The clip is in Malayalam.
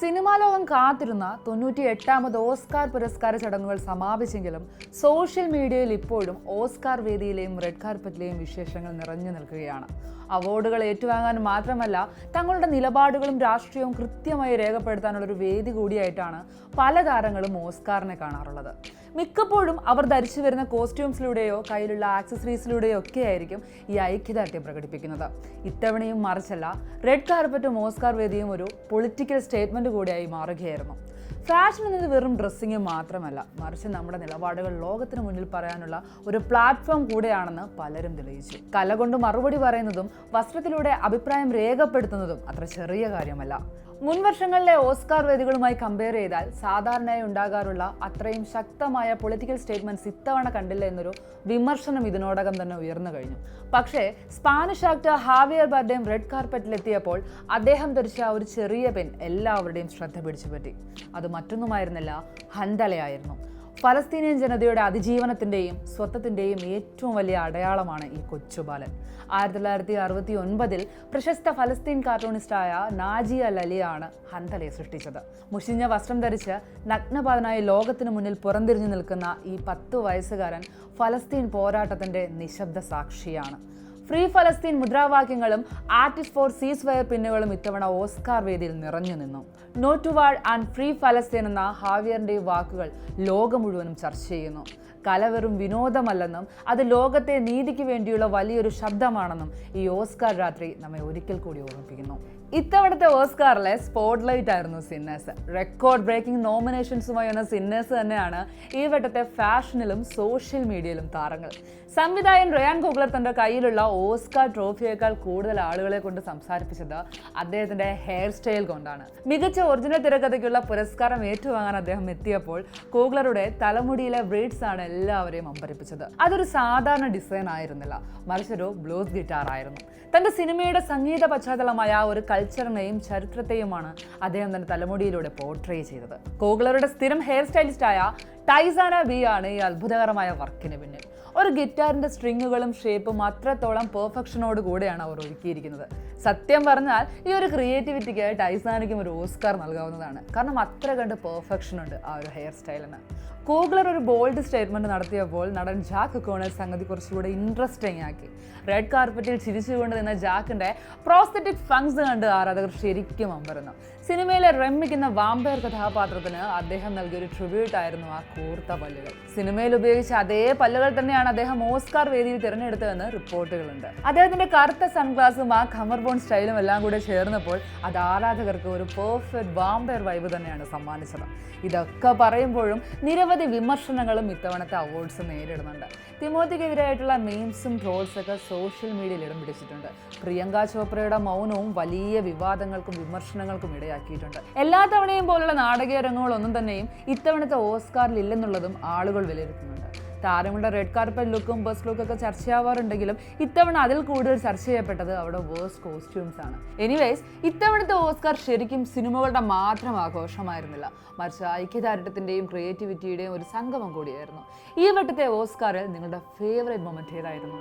സിനിമാ ലോകം കാത്തിരുന്ന 98ാമത് ഓസ്കാർ പുരസ്കാര ചടങ്ങുകൾ സമാപിച്ചെങ്കിലും സോഷ്യൽ മീഡിയയിൽ ഇപ്പോഴും ഓസ്കാർ വേദിയിലെയും റെഡ് കാർപ്പറ്റിലെയും വിശേഷങ്ങൾ നിറഞ്ഞു നിൽക്കുകയാണ്. അവാർഡുകൾ ഏറ്റുവാങ്ങാൻ മാത്രമല്ല, തങ്ങളുടെ നിലപാടുകളും രാഷ്ട്രീയവും കൃത്യമായി രേഖപ്പെടുത്താനുള്ളൊരു വേദി കൂടിയായിട്ടാണ് പല താരങ്ങളും ഓസ്കാറിനെ കാണാറുള്ളത്. മിക്കപ്പോഴും അവർ ധരിച്ചു വരുന്ന കോസ്റ്റ്യൂംസിലൂടെയോ കയ്യിലുള്ള ആക്സസറീസിലൂടെയോ ഒക്കെ ആയിരിക്കും ഈ ഐക്യദാർഢ്യം പ്രകടിപ്പിക്കുന്നത്. ഇത്തവണയും മറിച്ചല്ല, റെഡ് കാർപ്പറ്റും ഓസ്കാർ വേദിയും ഒരു പൊളിറ്റിക്കൽ സ്റ്റേറ്റ്മെന്റ് കൂടിയായി മാറുകയായിരുന്നു. ഫാഷൻ എന്നത് വെറും ഡ്രസ്സിങ് മാത്രമല്ല, മറിച്ച് നമ്മുടെ നിലപാടുകൾ ലോകത്തിന് മുന്നിൽ പറയാനുള്ള ഒരു പ്ലാറ്റ്ഫോം കൂടെയാണെന്ന് പലരും തെളിയിച്ചു. കല കൊണ്ട് മറുപടി പറയുന്നതും വസ്ത്രത്തിലൂടെ അഭിപ്രായം രേഖപ്പെടുത്തുന്നതും അത്ര ചെറിയ കാര്യമല്ല. മുൻ വർഷങ്ങളിലെ ഓസ്കാർ വേദികളുമായി കമ്പയർ ചെയ്താൽ സാധാരണയായി ഉണ്ടാകാറുള്ള അത്രയും ശക്തമായ പൊളിറ്റിക്കൽ സ്റ്റേറ്റ്മെന്റ്സ് ഇത്തവണ കണ്ടില്ല എന്നൊരു വിമർശനം ഇതിനോടകം തന്നെ ഉയർന്നു കഴിഞ്ഞു. പക്ഷേ സ്പാനിഷ് ആക്ടർ ഹാവിയർ ബാർഡേം റെഡ് കാർപ്പറ്റിലെത്തിയപ്പോൾ അദ്ദേഹം ധരിച്ച ഒരു ചെറിയ പെൻ എല്ലാവരുടെയും ശ്രദ്ധ പിടിച്ചുപറ്റി. അത് മറ്റൊന്നുമായിരുന്നില്ല, ഹന്തലയായിരുന്നു. ഫലസ്തീനിയൻ ജനതയുടെ അതിജീവനത്തിൻ്റെയും സ്വത്വത്തിൻ്റെയും ഏറ്റവും വലിയ അടയാളമാണ് ഈ കൊച്ചുബാലൻ. 1969 പ്രശസ്ത ഫലസ്തീൻ കാർട്ടൂണിസ്റ്റായ നാജി അൽ അലിയാണ് ഹന്തലയെ സൃഷ്ടിച്ചത്. മുഷിഞ്ഞ വസ്ത്രം ധരിച്ച് നഗ്നപാതനായി ലോകത്തിനു മുന്നിൽ പുറംതിരിഞ്ഞു നിൽക്കുന്ന ഈ 10 വയസ്സുകാരൻ ഫലസ്തീൻ പോരാട്ടത്തിൻ്റെ നിശബ്ദ സാക്ഷിയാണ്. ഫ്രീ ഫലസ്തീൻ മുദ്രാവാക്യങ്ങളും ആർട്ടിസ്റ്റ് ഫോർ സീസ് ഫയർ പിന്നുകളും ഇത്തവണ ഓസ്കാർ വേദിയിൽ നിറഞ്ഞു നിന്നു. No to war and free ഫലസ്തീൻ എന്ന ഹാവിയറിന്റെ വാക്കുകൾ ലോകം മുഴുവനും ചർച്ച ചെയ്യുന്നു. കല വെറും വിനോദമല്ലെന്നും അത് ലോകത്തെ നീതിക്ക് വേണ്ടിയുള്ള വലിയൊരു ശബ്ദമാണെന്നും ഈ ഓസ്കാർ രാത്രി നമ്മെ ഒരിക്കൽ കൂടി ഓർമ്മിപ്പിക്കുന്നു. ഇത്തവണത്തെ ഓസ്കാറിലെ സ്പോട്ട്ലൈറ്റ് ആയിരുന്നു സിന്നേഴ്സ്. റെക്കോർഡ് ബ്രേക്കിംഗ് നോമിനേഷൻസുമായി വന്ന സിന്നേഴ്സ് തന്നെയാണ് ഈ വട്ടത്തെ ഫാഷനിലും സോഷ്യൽ മീഡിയയിലും താരങ്ങൾ. സംവിധായകൻ റയാൻ കോഗ്ലർ തന്റെ കയ്യിലുള്ള ഓസ്കാർ ട്രോഫിയേക്കാൾ കൂടുതൽ ആളുകളെ കൊണ്ട് സംസാരിപ്പിച്ചത് അദ്ദേഹത്തിന്റെ ഹെയർ സ്റ്റൈൽ കൊണ്ടാണ്. മികച്ച ഒറിജിനൽ തിരക്കഥയ്ക്കുള്ള പുരസ്കാരം ഏറ്റുവാങ്ങാൻ അദ്ദേഹം എത്തിയപ്പോൾ കോഗ്ലറുടെ തലമുടിയിലെ ബ്രേഡ്സ് ആണ് എല്ലാവരെയും അമ്പരിപ്പിച്ചത്. അതൊരു സാധാരണ ഡിസൈൻ ആയിരുന്നില്ല, മറിച്ചൊരു ബ്ലൂസ് ഗിറ്റാർ ആയിരുന്നു. തന്റെ സിനിമയുടെ സംഗീത പശ്ചാത്തലമായ ഒരു കൾച്ചറിനെയും ചരിത്രത്തെയുമാണ് അദ്ദേഹം തന്റെ തലമുടിയിലൂടെ പോർട്രേ ചെയ്തത്. കോഗ്ലറുടെ സ്ഥിരം ഹെയർ സ്റ്റൈലിസ്റ്റായ ടൈസാന ബി ആണ് ഈ അത്ഭുതകരമായ വർക്കിന് പിന്നിൽ. ഒരു ഗിറ്റാറിന്റെ സ്ട്രിങ്ങുകളും ഷേപ്പും അത്രത്തോളം പെർഫെക്ഷനോട് കൂടെയാണ് അവർ ഒരുക്കിയിരിക്കുന്നത്. സത്യം പറഞ്ഞാൽ ഈ ഒരു ക്രിയേറ്റിവിറ്റിക്ക് ടൈസാനയ്ക്കും ഒരു ഓസ്കാർ നൽകാവുന്നതാണ്. കാരണം അത്ര കണ്ട് പെർഫെക്ഷൻ ഉണ്ട് ആ ഒരു ഹെയർ സ്റ്റൈലിന്. കോഗ്ലർ ഒരു ബോൾഡ് സ്റ്റേറ്റ്മെന്റ് നടത്തിയപ്പോൾ നടൻ ജാക്ക് കോണൽ സംഗതി കുറച്ചുകൂടെ ഇൻട്രസ്റ്റിംഗ് ആക്കി. റെഡ് കാർപ്പറ്റിൽ ചിരിച്ചുകൊണ്ട് നിന്ന ജാക്കിന്റെ പ്രോസ്തെറ്റിക് ഫങ്സ് കണ്ട് ആരാധകർ ശരിക്കും അമ്പരന്നു. സിനിമയിലെ രമ്മിക്കുന്ന വാമ്പയർ കഥാപാത്രത്തിന് അദ്ദേഹം നൽകിയൊരു ട്രിബ്യൂട്ട് ആയിരുന്നു ആ കൂർത്ത പല്ലുകൾ. സിനിമയിൽ ഉപയോഗിച്ച അതേ പല്ലുകൾ തന്നെയാണ് അദ്ദേഹം ഓസ്കാർ വേദിയിൽ തിരഞ്ഞെടുത്തതെന്ന് റിപ്പോർട്ടുകളുണ്ട്. അദ്ദേഹത്തിന്റെ കറുത്ത സൺഗ്ലാസും ആ കമർബോൺ സ്റ്റൈലും എല്ലാം കൂടെ ചേർന്നപ്പോൾ അത് ആരാധകർക്ക് ഒരു പെർഫെക്റ്റ് വാമ്പയർ വൈബ് തന്നെയാണ് സമ്മാനിച്ചത്. ഇതൊക്കെ പറയുമ്പോഴും നിരവധി വിമർശനങ്ങളും ഇത്തവണത്തെ അവാർഡ്സ് നേരിടുന്നുണ്ട്. തിമോത്തിക്കെതിരായിട്ടുള്ള മീംസും ട്രോൾസൊക്കെ സോഷ്യൽ മീഡിയയിൽ ഇടം പിടിച്ചിട്ടുണ്ട്. പ്രിയങ്ക ചോപ്രയുടെ മൗനവും വലിയ വിവാദങ്ങൾക്കും വിമർശനങ്ങൾക്കും ഇടയാക്കിയിട്ടുണ്ട്. എല്ലാ തവണയും പോലുള്ള നാടകീയ രംഗങ്ങളൊന്നും തന്നെയും ഇത്തവണത്തെ ഓസ്കാറിൽ ഇല്ലെന്നുള്ളതും ആളുകൾ വിലയിരുത്തുന്നുണ്ട്. താരങ്ങളുടെ റെഡ് കാർപ്പറ്റ് ലുക്കും ബസ് ലുക്കൊക്കെ ചർച്ചയാവാറുണ്ടെങ്കിലും ഇത്തവണ അതിൽ കൂടുതൽ ചർച്ച ചെയ്യപ്പെട്ടത് അവിടെ വേഴ്സ്റ്റ് കോസ്റ്റ്യൂംസ് ആണ്. എനിവേസ്, ഇത്തവണത്തെ ഓസ്കാർ ശരിക്കും സിനിമകളുടെ മാത്രം ആഘോഷമായിരുന്നില്ല, മറിച്ച് ഐക്യദാർഢ്യത്തിന്റെയും ക്രിയേറ്റിവിറ്റിയുടെയും ഒരു സംഗമം കൂടിയായിരുന്നു. ഈ വട്ടത്തെ ഓസ്കാറിൽ നിങ്ങളുടെ ഫേവറേറ്റ് മൊമെന്റ് ഏതായിരുന്നു?